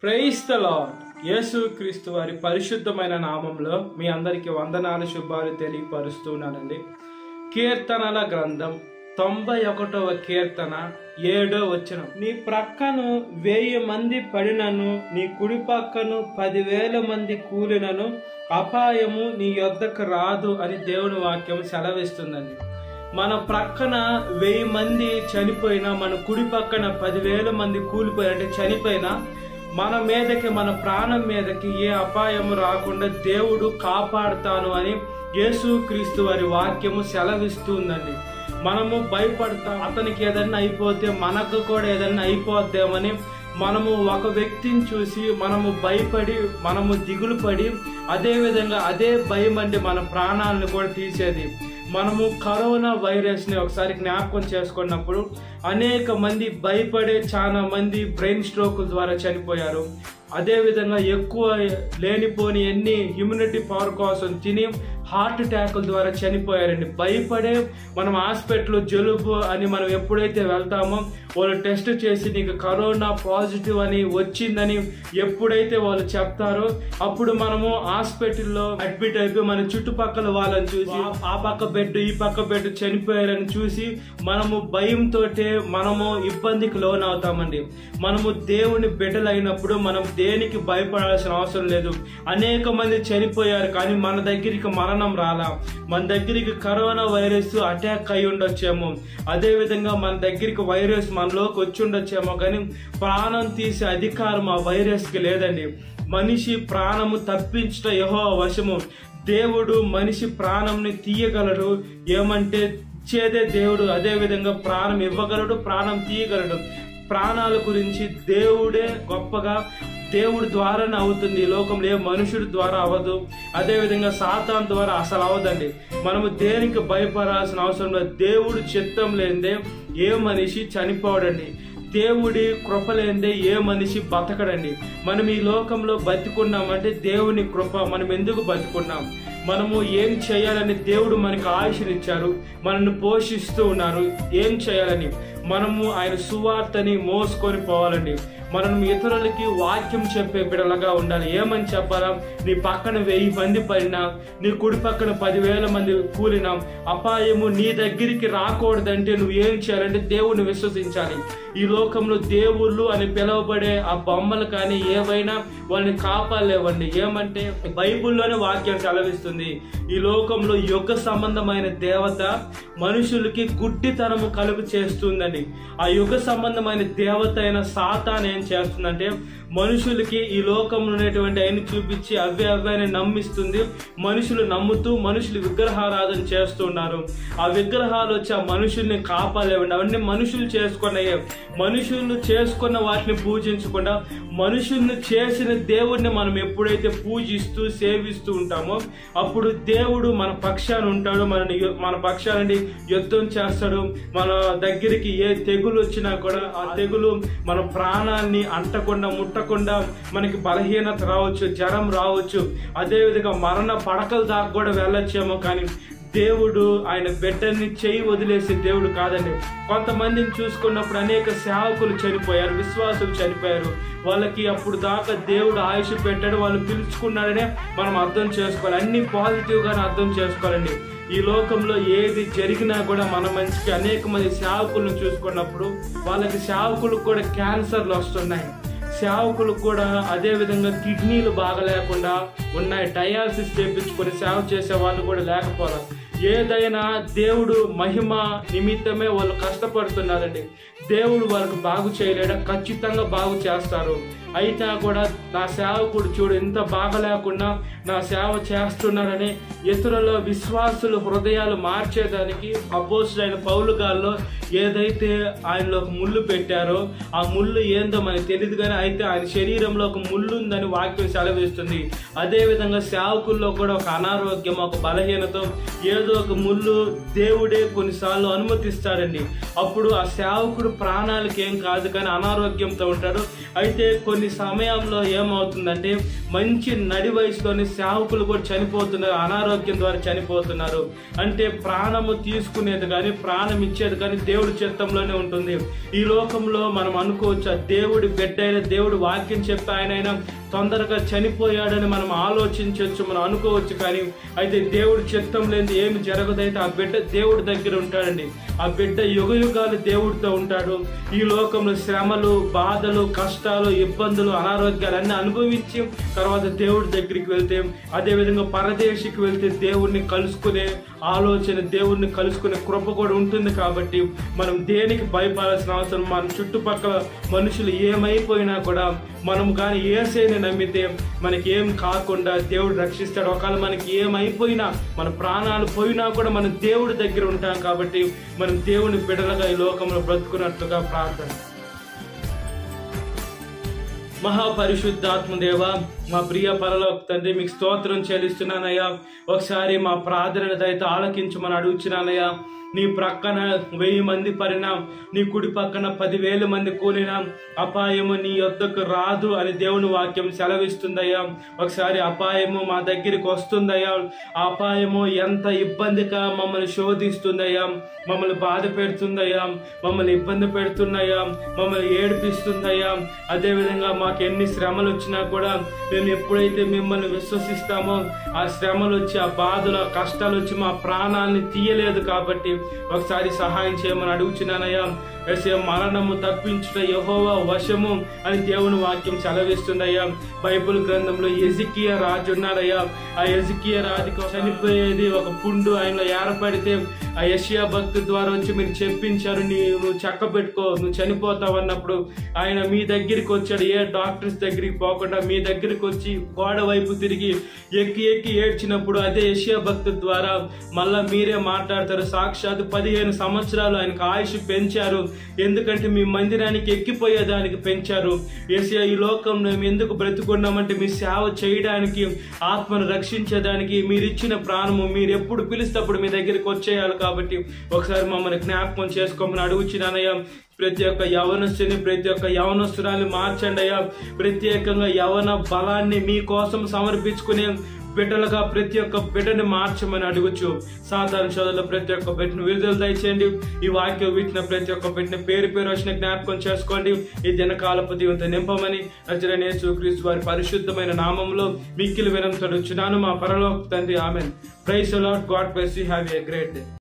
Praise the lord. యేసుక్రీస్తు వారి పరిశుద్ధమైన నామంలో మీ అందరికీ వందనాలు శుభాలు తెలియపరుస్తున్నానండి. కీర్తనల గ్రంథం 91వ కీర్తన 7వ వచనం. నీ ప్రక్కను 1000 మంది పడినను, నీ కుడి పక్కను 10,000 మంది కూలినను అపాయము నీ యొద్దకు రాదు అని దేవుని వాక్యం సెలవిస్తుందండి. మన ప్రక్కన 1000 మంది చనిపోయినా, మన కుడి పక్కన 10,000 మంది కూలిపోయిన అంటే చనిపోయినా, మన మీదకి, మన ప్రాణం మీదకి ఏ అపాయము రాకుండా దేవుడు కాపాడుతాను అని యేసుక్రీస్తు వారి వాక్యము సెలవిస్తుందండి. మనము భయపడతాం, అతనికి ఏదన్నా అయిపోతే మనకు కూడా ఏదన్నా అయిపోద్దామని మనము ఒక వ్యక్తిని చూసి మనము భయపడి, మనము దిగులు పడి, అదేవిధంగా అదే భయం అండి మన ప్రాణాలను కూడా తీసేది. మనము కరోనా వైరస్ని ఒకసారి జ్ఞాపకం చేసుకున్నప్పుడు అనేక మంది భయపడే చాలా మంది బ్రెయిన్ స్ట్రోకుల ద్వారా చనిపోయారు. అదేవిధంగా ఎక్కువ లేనిపోని ఎన్ని ఇమ్యూనిటీ పవర్ కోసం తిని హార్ట్ అటాకుల ద్వారా చనిపోయారండి. భయపడే మనం హాస్పిటల్ జలుబు అని మనం ఎప్పుడైతే వెళ్తామో వాళ్ళు టెస్ట్ చేసి నీకు కరోనా పాజిటివ్ అని వచ్చిందని ఎప్పుడైతే వాళ్ళు చెప్తారో అప్పుడు మనము హాస్పిటల్లో అడ్మిట్ అయిపోయి మన చుట్టుపక్కల వాళ్ళని చూసి ఆ పక్క బెడ్ ఈ పక్క బెడ్ చనిపోయారని చూసి మనము భయంతో మనము ఇబ్బందికి లోనవుతామండి. మనము దేవుని బిడ్డలైనప్పుడు మనం దేనికి భయపడాల్సిన అవసరం లేదు. అనేక మంది చనిపోయారు కానీ మన దగ్గరికి మరణం రాలా. మన దగ్గరికి కరోనా వైరస్ అటాక్ అయి ఉండొచ్చేమో, అదేవిధంగా మన దగ్గరికి వైరస్ మనలోకి వచ్చి ఉండొచ్చేమో, కానీ ప్రాణం తీసే అధికారం ఆ వైరస్కి లేదండి. మనిషి ప్రాణము తప్పించట యెహోవా వశము. దేవుడు మనిషి ప్రాణంని తీయగలడు, ఏమంటే ఇచ్చేదే దేవుడు. అదేవిధంగా ప్రాణం ఇవ్వగలడు, ప్రాణం తీయగలడు. ప్రాణాల గురించి దేవుడే గొప్పగా, దేవుడి ద్వారానే అవుతుంది. ఈ లోకంలో ఏ మనుషుడి ద్వారా అవ్వదు, అదేవిధంగా సాతాను ద్వారా అసలు అవ్వదండి. మనము దేనికి భయపడాల్సిన అవసరం లేదు. దేవుడు చిత్తం లేనిదే ఏ మనిషి చనిపోవడండి. దేవుడి కృప లేనిదే ఏ మనిషి బతకడండి. మనం ఈ లోకంలో బతికున్నామంటే దేవుని కృప. మనం ఎందుకు బతికున్నాం, మనము ఏం చేయాలని దేవుడు మనకు ఆయుష్నిచ్చారు, మనల్ని పోషిస్తూ ఉన్నారు. ఏం చేయాలని మనము ఆయన సువార్తని మోసుకొని పోవాలండి. మనం ఇతరులకి వాక్యం చెప్పే బిడ్డలుగా ఉండాలి. ఏమని చెప్పాలా? నీ పక్కన 1000 మంది పడినా, నీ కుడి పక్కన 10,000 మంది కూలినా అపాయము నీ దగ్గరికి రాకూడదంటే నువ్వు ఏం చేయాలంటే దేవుణ్ణి విశ్వసించాలి. ఈ లోకంలో దేవుళ్ళు అని పిలువబడే ఆ బొమ్మలు కానీ ఏవైనా వాళ్ళని కాపాడలేవండి. ఏమంటే బైబిల్లోనే వాక్యం సెలవిస్తుంది, ఈ లోకంలో యుగ సంబంధమైన దేవత మనుషులకి గుడ్డితనము కలుగు చేస్తుందండి. ఆ యుగ సంబంధమైన దేవత అయిన సాతాను ఏం చేస్తుందంటే మనుషులకి ఈ లోకంలో ఉన్నటువంటి ఆయన చూపించి అవే అని నమ్మిస్తుంది. మనుషులు నమ్ముతూ మనుషులు విగ్రహారాధన చేస్తున్నారు. ఆ విగ్రహాలు వచ్చి ఆ మనుషుల్ని కాపాడలేవండి. అవన్నీ మనుషులు చేసుకున్నాయే. మనుషులు చేసుకున్న వాటిని పూజించకుండా మనుషుల్ని చేసిన దేవుడిని మనం ఎప్పుడైతే పూజిస్తూ సేవిస్తూ ఉంటామో అప్పుడు దేవుడు మన పక్షాన ఉంటాడు. మన పక్షానండి యుద్ధం చేస్తాడు. మన దగ్గరికి ఏ తెగులు వచ్చినా కూడా ఆ తెగులు మన ప్రాణాన్ని అంటకుండా ముట్టకుండా మనకి బలహీనత రావచ్చు, జ్వరం రావచ్చు, అదేవిధంగా మరణ పడకల దాకా కూడా వెళ్ళొచ్చేమో, కానీ దేవుడు ఆయన బిడ్డని చేయి వదిలేసే దేవుడు కాదండి. కొంతమందిని చూసుకున్నప్పుడు అనేక సేవకులు చనిపోయారు, విశ్వాసులు చనిపోయారు. వాళ్ళకి అప్పుడు దాకా దేవుడు ఆయుష్ పెట్టాడు, వాళ్ళు పిలుచుకున్నాడనే మనం అర్థం చేసుకోవాలి. అన్ని పాజిటివ్గానే అర్థం చేసుకోవాలండి. ఈ లోకంలో ఏది జరిగినా కూడా మన మంచికి. అనేక మంది సేవకులను చూసుకున్నప్పుడు వాళ్ళకి సేవకులకు కూడా క్యాన్సర్లు వస్తున్నాయి. సేవకులకు కూడా అదేవిధంగా కిడ్నీలు బాగలేకుండా ఉన్నాయి. డయాలసిస్ చేయించుకొని సేవ చేసే వాళ్ళు కూడా లేకపోవడం. ఏదైనా దేవుడు మహిమ నిమిత్తమే వాళ్ళు కష్టపడుతున్నారండి. దేవుడు వాళ్ళకు బాగు చేయలేడా? ఖచ్చితంగా బాగు చేస్తారు. అయితే కూడా నా సేవకుడు చూడు ఎంత బాగలేకుండా నా సేవ చేస్తున్నారని ఇతరుల విశ్వాసుల హృదయాలు మార్చేదానికి అపోస్తలుడైన పౌలు గారిలో ఏదైతే ఆయనలో ఒక ముళ్ళు పెట్టారో ఆ ముళ్ళు ఏందో మనకు తెలియదు, కానీ అయితే ఆయన శరీరంలో ఒక ముళ్ళు ఉందని వాక్యం సెలవిస్తుంది. అదేవిధంగా సేవకుల్లో కూడా ఒక అనారోగ్యం, ఒక బలహీనత, ఏదో ఏదో ఒక ముళ్ళు దేవుడే కొన్నిసార్లు అనుమతిస్తాడండి. అప్పుడు ఆ సేవకుడు ప్రాణాలకి ఏం కాదు, కానీ అనారోగ్యంతో ఉంటాడు. అయితే కొన్ని సమయంలో ఏమవుతుందంటే మంచి నడి వయసులోని సేవకులు కూడా చనిపోతున్నారు, అనారోగ్యం ద్వారా చనిపోతున్నారు. అంటే ప్రాణము తీసుకునేది కానీ ప్రాణం ఇచ్చేది కానీ దేవుడి చిత్తంలోనే ఉంటుంది. ఈ లోకంలో మనం అనుకోవచ్చు దేవుడి బిడ్డ అయిన దేవుడు వాక్యం చెప్పి ఆయన తొందరగా చనిపోయాడని మనం ఆలోచించవచ్చు, మనం అనుకోవచ్చు. కానీ అయితే దేవుడి చిత్తం లేని ఏమి జరగదైతే ఆ బిడ్డ దేవుడి దగ్గర ఉంటాడండి. ఆ బిడ్డ యుగయుగాలు దేవుడితో ఉంటాడు. ఈ లోకంలో శ్రమలు, బాధలు, కష్టాలు, ఇబ్బందులు, అనారోగ్యాలు అన్నీ అనుభవించి తర్వాత దేవుడి దగ్గరికి వెళ్తే, అదేవిధంగా పరదేశికి వెళ్తే దేవుడిని కలుసుకునే ఆలోచన, దేవుడిని కలుసుకునే కృప కూడా ఉంటుంది. కాబట్టి మనం దేనికి భయపడాల్సిన అవసరం, మన చుట్టుపక్కల మనుషులు ఏమైపోయినా కూడా మనం కానీ యేసుని నమ్మితే మనకి ఏం కాకుండా దేవుడు రక్షిస్తాడు. ఒకవేళ మనకి ఏమైపోయినా, మన ప్రాణాలు పోయినా కూడా మనం దేవుడి దగ్గర ఉంటాం. కాబట్టి మనం దేవుని బిడ్డలుగా ఈ లోకంలో బ్రతుకున్నట్లుగా ప్రార్థన. మహాపరిశుద్ధాత్మ దేవ, మా ప్రియ పరలోక తండ్రి, మీకు స్తోత్రం చెల్లిస్తున్నానయ్యా. ఒకసారి మా ప్రార్థన దయతో ఆలకించమని అడుగుచున్నానయ్యా. నీ ప్రక్కన 1000 మంది పడినా, నీ కుడి పక్కన 10,000 మంది కూలినా అపాయము నీ యొద్దకు రాదు అని దేవుని వాక్యం సెలవిస్తుందయ్యా. ఒకసారి అపాయము మా దగ్గరికి వస్తుందయ్యా. ఆ అపాయము ఎంత ఇబ్బందిగా మమ్మల్ని శోధిస్తుందయ్యా, మమ్మల్ని బాధ పెడుతుందయ్యా, మమ్మల్ని ఇబ్బంది పెడుతున్నాయా, మమ్మల్ని ఏడిపిస్తుందయ్యా. అదేవిధంగా మాకు ఎన్ని శ్రమలు వచ్చినా కూడా మేము ఎప్పుడైతే మిమ్మల్ని విశ్వసిస్తామో ఆ శ్రమలు వచ్చి, ఆ బాధలు, ఆ కష్టాలు వచ్చి మా ప్రాణాలని తీయలేదు. కాబట్టి ఒకసారి సహాయం చేయమని అడుగుచున్నానయ్యా. మరణము తప్పించుట యెహోవా వశము అని దేవుని వాక్యం సెలవిస్తుందయ్యా. బైబిల్ గ్రంథంలో ఎజికియా రాజు ఉన్నాడయ్యా. ఆ ఎజికియా రాజుకు చనిపోయేది ఒక పుండు ఆయనలో ఏర్పడితే ఆ యెషయా భక్తు ద్వారా వచ్చి మీరు చెప్పించారు, నువ్వు చక్క పెట్టుకో, నువ్వు చనిపోతావు అన్నప్పుడు ఆయన మీ దగ్గరికి వచ్చాడు. ఏ డాక్టర్స్ దగ్గరికి పోకుండా మీ దగ్గరికి వచ్చి గోడ వైపు తిరిగి ఎక్కి ఎక్కి ఏడ్చినప్పుడు అదే యెషయా భక్తు ద్వారా మళ్ళా మీరే మాట్లాడతారు. సాక్షాత్ 15 సంవత్సరాలు ఆయనకు ఆయుష్ పెంచారు. ఎందుకంటే మీ మందిరానికి ఎక్కిపోయేదానికి పెంచారు. యేసయ్య, ఈ లోకంలో మేము ఎందుకు బ్రతుకున్నామంటే మీ సేవ చేయడానికి, ఆత్మను రక్షించేదానికి. మీరు ఇచ్చిన ప్రాణము మీరు ఎప్పుడు పిలిస్తేప్పుడు మీ దగ్గరికి వచ్చేయాలి. కాబట్టి ఒకసారి మమ్మల్ని జ్ఞాపకం చేసుకోమని అడుగుచున్నానయ్యా. ప్రతి ఒక్క యవనస్తుని, ప్రతి ఒక్క యవనస్తురాన్ని మార్చండి అయ్యా. ప్రత్యేకంగా యవన బలాన్ని మీకోసం సమర్పించుకునే బిడ్డలుగా ప్రతి ఒక్క బిడ్డని మార్చమని అడుగుచు, సాధారణ శోధనలో ప్రతి ఒక్క బిడ్డను విడుదల దయచేయండి. ఈ వాక్యం వింటున్న ప్రతి ఒక్క బిడ్డని పేరు పేరు వచ్చిన జ్ఞాపకం చేసుకోండి. ఈ దినకాలపు దీవంతో నింపమని నజరేయుడైన యేసుక్రీస్తు వారి పరిశుద్ధమైన నామములో మిక్కిలి వినంతడుచున్నాను మా పరలోక తండ్రి. Amen. Praise the Lord. God bless you. Have a great day.